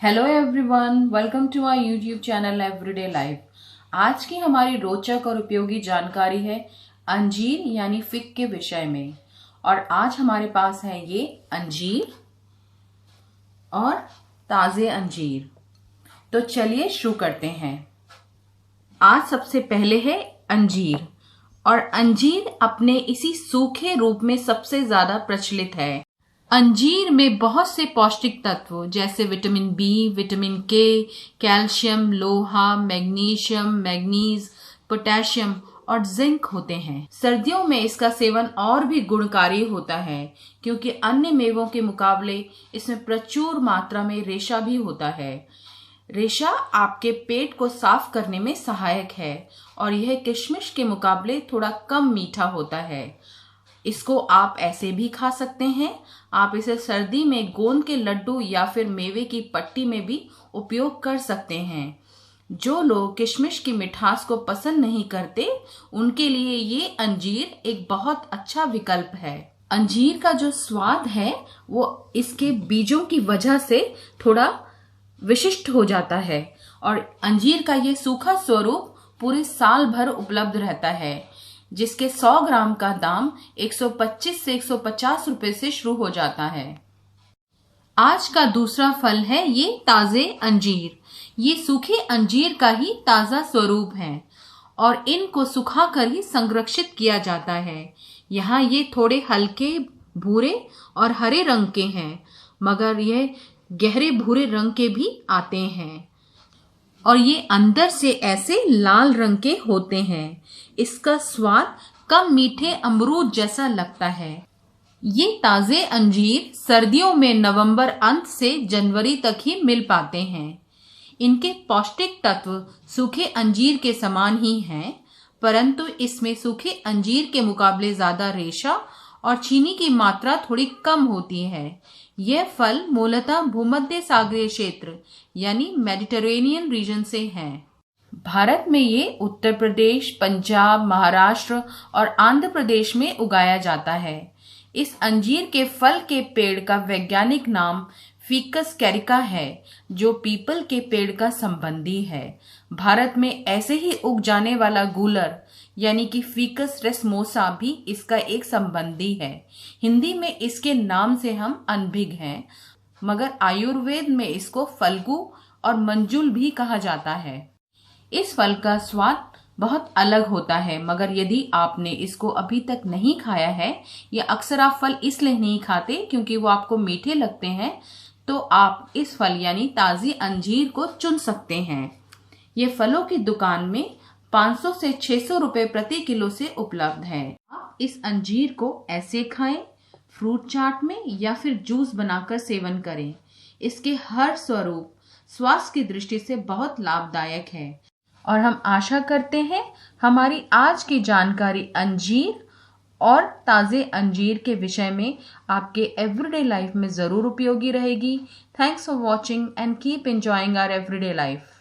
Hello everyone, welcome to my YouTube channel everyday life. आज की हमारी रोचक और उपयोगी जानकारी है अंजीर यानी फिग के विषय में। और आज हमारे पास है ये अंजीर और ताजे अंजीर। तो चलिए शुरू करते हैं। आज सबसे पहले है अंजीर। और अंजीर अपने इसी सूखे रूप में सबसे ज्यादा प्रचलित है। अंजीर में बहुत से पौष्टिक तत्व जैसे विटामिन बी, विटामिन के, कैल्शियम, लोहा, मैग्नीशियम, मैग्नीज, पोटेशियम और जिंक होते हैं। सर्दियों में इसका सेवन और भी गुणकारी होता है क्योंकि अन्य मेवों के मुकाबले इसमें प्रचुर मात्रा में रेशा भी होता है। रेशा आपके पेट को साफ करने में सहायक है और यह किशमिश के मुकाबले थोड़ा कम मीठा होता है। इसको आप ऐसे भी खा सकते हैं। आप इसे सर्दी में गोंद के लड्डू या फिर मेवे की पट्टी में भी उपयोग कर सकते हैं। जो लोग किशमिश की मिठास को पसंद नहीं करते उनके लिए ये अंजीर एक बहुत अच्छा विकल्प है। अंजीर का जो स्वाद है वो इसके बीजों की वजह से थोड़ा विशिष्ट हो जाता है और अंजीर का ये सूखा स्वरूप पूरे साल भर उपलब्ध रहता है, जिसके 100 ग्राम का दाम 125 से 150 रुपए से शुरू हो जाता है। आज का दूसरा फल है ये ताजे अंजीर। ये सूखे अंजीर का ही ताजा स्वरूप है और इनको सुखाकर ही संरक्षित किया जाता है। यहाँ ये थोड़े हल्के भूरे और हरे रंग के हैं, मगर यह गहरे भूरे रंग के भी आते हैं और ये अंदर से ऐसे लाल रंग के होते हैं। इसका स्वाद कम मीठे अमरूद जैसा लगता है। ये ताजे अंजीर सर्दियों में नवंबर अंत से जनवरी तक ही मिल पाते हैं। इनके पौष्टिक तत्व सूखे अंजीर के समान ही हैं, परंतु इसमें सूखे अंजीर के मुकाबले ज्यादा रेशा और चीनी की मात्रा थोड़ी कम होती है। यह फल मूलतः भूमध्य सागरीय क्षेत्र यानी मेडिटेरेनियन रीजन से है। भारत में ये उत्तर प्रदेश, पंजाब, महाराष्ट्र और आंध्र प्रदेश में उगाया जाता है। इस अंजीर के फल के पेड़ का वैज्ञानिक नाम फिकस कैरिका है, जो पीपल के पेड़ का संबंधी है। भारत में ऐसे ही उग जाने वाला गूलर यानी कि फिकस रेसमोसा भी इसका एक संबंधी है। हिंदी में इसके नाम से हम अनभिज्ञ हैं, मगर आयुर्वेद में इसको फल्गु और मंजुल भी कहा जाता है। इस फल का स्वाद बहुत अलग होता है, मगर यदि आपने इसको अभी तक नहीं खाया है या अक्सर आप फल इसलिए नहीं खाते क्योंकि वो आपको मीठे लगते हैं, तो आप इस फल यानी ताजी अंजीर को चुन सकते हैं। ये फलों की दुकान में 500 से 600 रुपए प्रति किलो से उपलब्ध है। आप इस अंजीर को ऐसे खाएं, फ्रूट चाट में या फिर जूस बनाकर सेवन करें। इसके हर स्वरूप स्वास्थ्य की दृष्टि से बहुत लाभदायक है और हम आशा करते हैं हमारी आज की जानकारी अंजीर और ताजे अंजीर के विषय में आपके एवरीडे लाइफ में जरूर उपयोगी रहेगी। Thanks for watching and keep enjoying our everyday life.